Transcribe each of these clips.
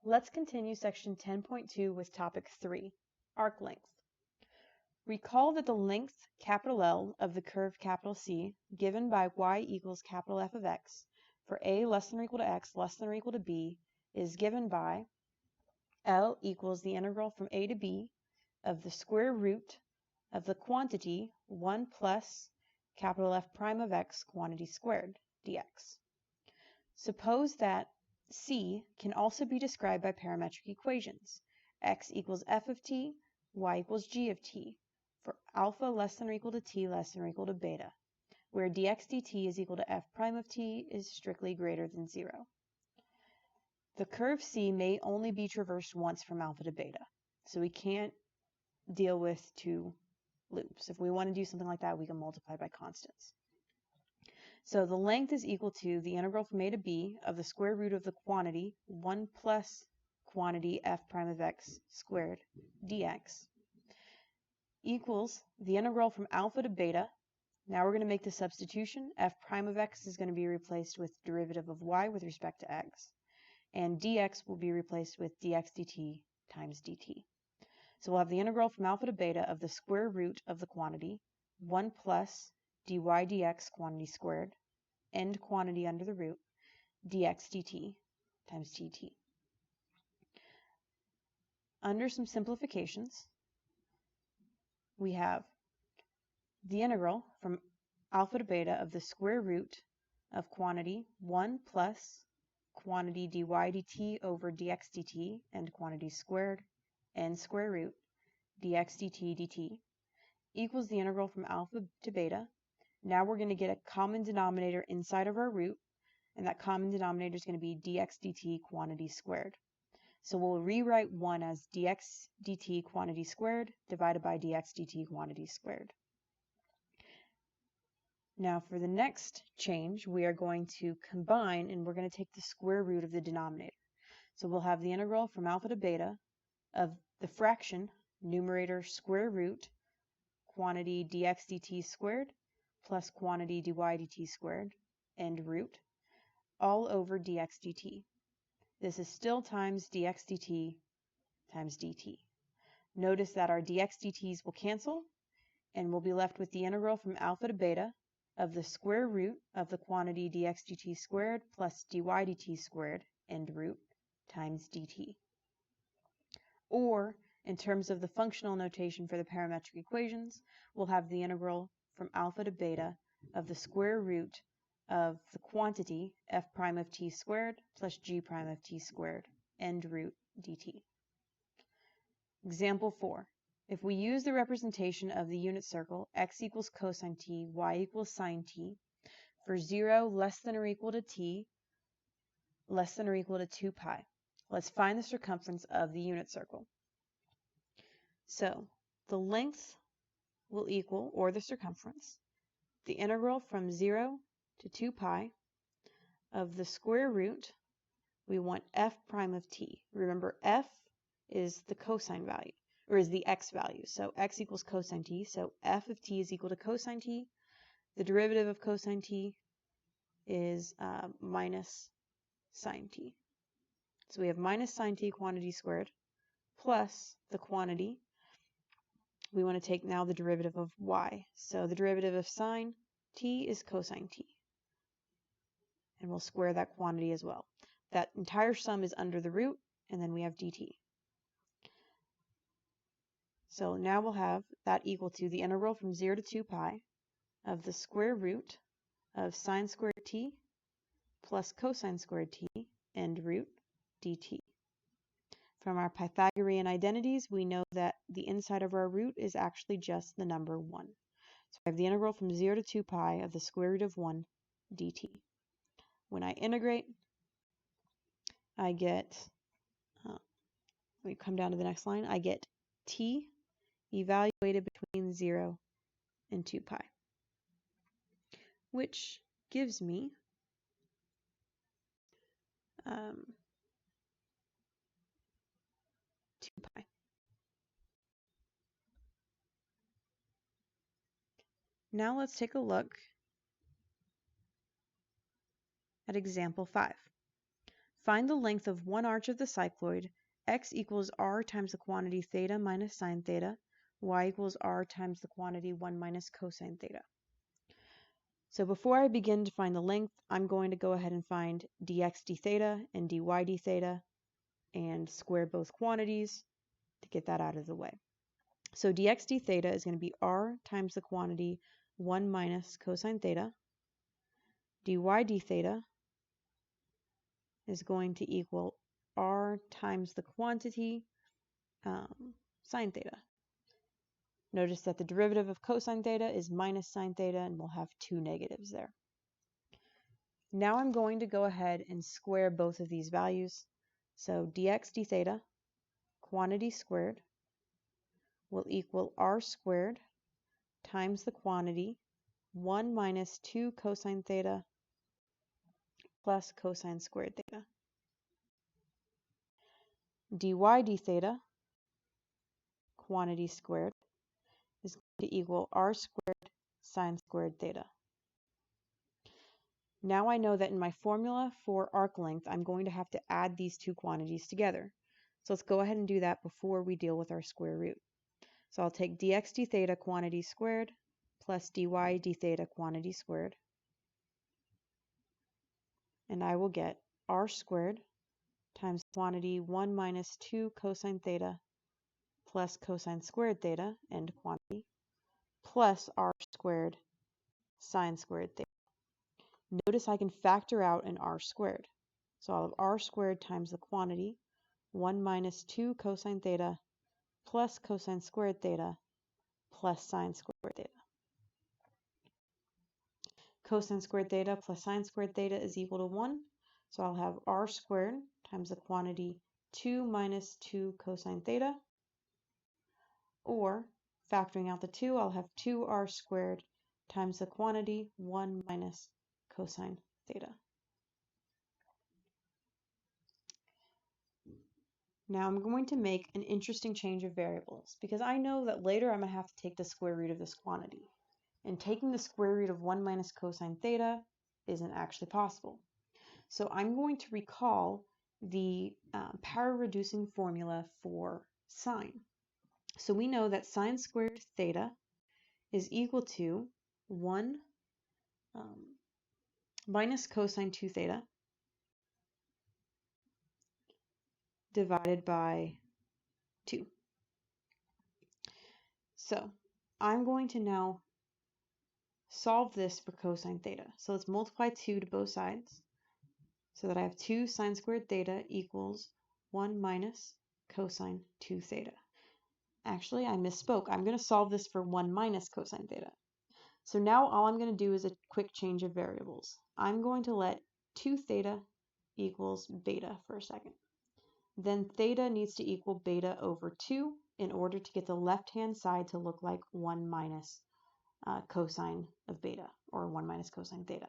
Let's continue section 10.2 with topic 3, arc length. Recall that the length L of the curve C given by y equals F of x for a less than or equal to x less than or equal to b is given by L equals the integral from a to b of the square root of the quantity 1 plus F prime of x quantity squared dx. Suppose that C can also be described by parametric equations. X equals f of t, y equals g of t, for alpha less than or equal to t less than or equal to beta, where dx dt is equal to f prime of t is strictly greater than 0. The curve C may only be traversed once from alpha to beta, so we can't deal with two loops. If we want to do something like that, we can multiply by constants. So the length is equal to the integral from a to b of the square root of the quantity 1 plus quantity f prime of x squared dx equals the integral from alpha to beta. Now we're going to make the substitution. F prime of x is going to be replaced with derivative of y with respect to x, and dx will be replaced with dx dt times dt. So we'll have the integral from alpha to beta of the square root of the quantity 1 plus dy dx quantity squared, end quantity under the root, dx dt times dt. Under some simplifications, we have the integral from alpha to beta of the square root of quantity 1 plus quantity dy dt over dx dt, end quantity squared, end square root, dx dt dt, equals the integral from alpha to beta. Now we're going to get a common denominator inside of our root, and that common denominator is going to be dx dt quantity squared. So we'll rewrite 1 as dx dt quantity squared divided by dx dt quantity squared. Now for the next change, we are going to combine, and we're going to take the square root of the denominator. So we'll have the integral from alpha to beta of the fraction, numerator square root, quantity dx dt squared plus quantity dy dt squared, end root, all over dx dt. This is still times dx dt times dt. Notice that our dx dt's will cancel, and we'll be left with the integral from alpha to beta of the square root of the quantity dx dt squared plus dy dt squared, end root, times dt. Or, in terms of the functional notation for the parametric equations, we'll have the integral from alpha to beta of the square root of the quantity f prime of t squared plus g prime of t squared, end root dt. Example 4. If we use the representation of the unit circle x equals cosine t, y equals sine t, for 0 less than or equal to t less than or equal to 2 pi, let's find the circumference of the unit circle. So the length will equal, or the circumference, the integral from 0 to 2 pi of the square root. We want f prime of t. Remember, f is the cosine value, or is the x value. So x equals cosine t, so f of t is equal to cosine t. The derivative of cosine t is minus sine t. So we have minus sine t quantity squared plus the quantity. We want to take now the derivative of y. So the derivative of sine t is cosine t. And we'll square that quantity as well. That entire sum is under the root, and then we have dt. So now we'll have that equal to the integral from 0 to 2 pi of the square root of sine squared t plus cosine squared t, end root dt. From our Pythagorean identities, we know that the inside of our root is actually just the number 1. So I have the integral from 0 to 2 pi of the square root of 1 dt. When I integrate, I get, we come down to the next line, I get t evaluated between 0 and 2 pi, which gives me 2 pi. Now let's take a look at example 5. Find the length of one arch of the cycloid. X equals r times the quantity theta minus sine theta. Y equals r times the quantity 1 minus cosine theta. So before I begin to find the length, I'm going to go ahead and find dx d theta and dy d theta and square both quantities to get that out of the way. So dx d theta is going to be r times the quantity 1 minus cosine theta. Dy d theta is going to equal r times the quantity sine theta. Notice that the derivative of cosine theta is minus sine theta, and we'll have two negatives there. Now I'm going to go ahead and square both of these values. So dx d theta, quantity squared, will equal r squared times the quantity 1 minus 2 cosine theta plus cosine squared theta. Dy d theta, quantity squared, is going to equal r squared sine squared theta. Now I know that in my formula for arc length, I'm going to have to add these two quantities together. So let's go ahead and do that before we deal with our square root. So I'll take dx d theta quantity squared plus dy d theta quantity squared. And I will get r squared times quantity 1 minus 2 cosine theta plus cosine squared theta, and quantity, plus r squared sine squared theta. Notice I can factor out an r squared. So I'll have r squared times the quantity 1 minus 2 cosine theta plus cosine squared theta plus sine squared theta. Cosine squared theta plus sine squared theta is equal to 1. So I'll have r squared times the quantity 2 minus 2 cosine theta, or factoring out the 2, I'll have 2r squared times the quantity 1 minus cosine theta. Now I'm going to make an interesting change of variables because I know that later I'm going to have to take the square root of this quantity. And taking the square root of 1 minus cosine theta isn't actually possible. So I'm going to recall the power reducing formula for sine. So we know that sine squared theta is equal to 1 minus cosine 2 theta divided by 2. So I'm going to now solve this for cosine theta. So let's multiply 2 to both sides so that I have 2 sine squared theta equals 1 minus cosine 2 theta. Actually, I misspoke. I'm going to solve this for 1 minus cosine theta. So now all I'm going to do is a quick change of variables. I'm going to let 2 theta equals beta for a second. Then theta needs to equal beta over 2 in order to get the left-hand side to look like 1 minus cosine of beta, or 1 minus cosine theta.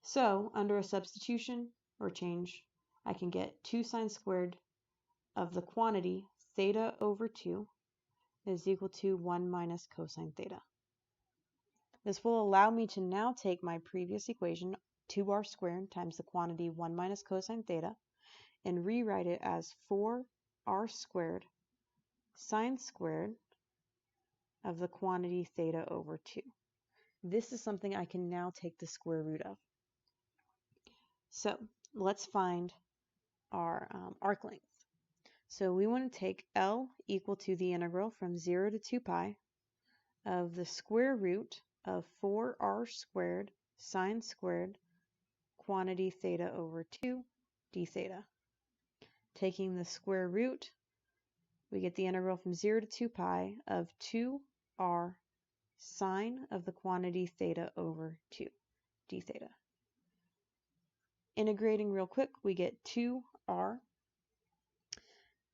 So under a substitution or change, I can get 2 sine squared of the quantity theta over 2 is equal to 1 minus cosine theta. This will allow me to now take my previous equation, 2r squared times the quantity 1 minus cosine theta, and rewrite it as 4r squared sine squared of the quantity theta over 2. This is something I can now take the square root of. So let's find our arc length. So we want to take L equal to the integral from 0 to 2 pi of the square root of 4r squared sine squared quantity theta over 2 d theta. Taking the square root, we get the integral from 0 to 2 pi of 2r sine of the quantity theta over 2 d theta. Integrating real quick, we get 2r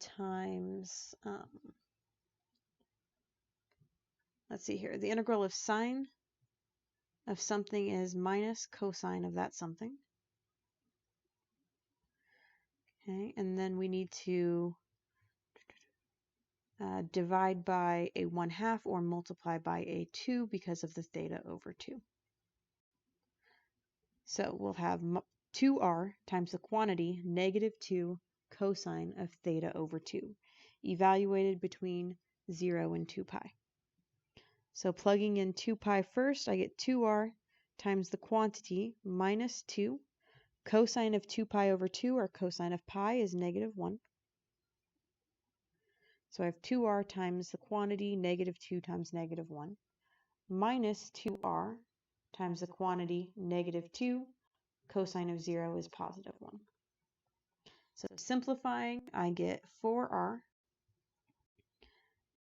times, let's see here, the integral of sine of something is minus cosine of that something. Okay, and then we need to divide by a 1/2 or multiply by a 2 because of the theta over 2. So we'll have 2r times the quantity negative 2 cosine of theta over 2, evaluated between 0 and 2 pi. So plugging in 2 pi first, I get 2r times the quantity minus 2. Cosine of 2 pi over 2, or cosine of pi, is negative 1. So I have 2r times the quantity, negative 2 times negative 1, minus 2r times the quantity, negative 2. Cosine of 0 is positive 1. So simplifying, I get 4r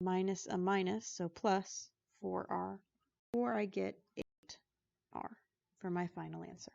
minus a minus, so plus 4r, or I get 8r for my final answer.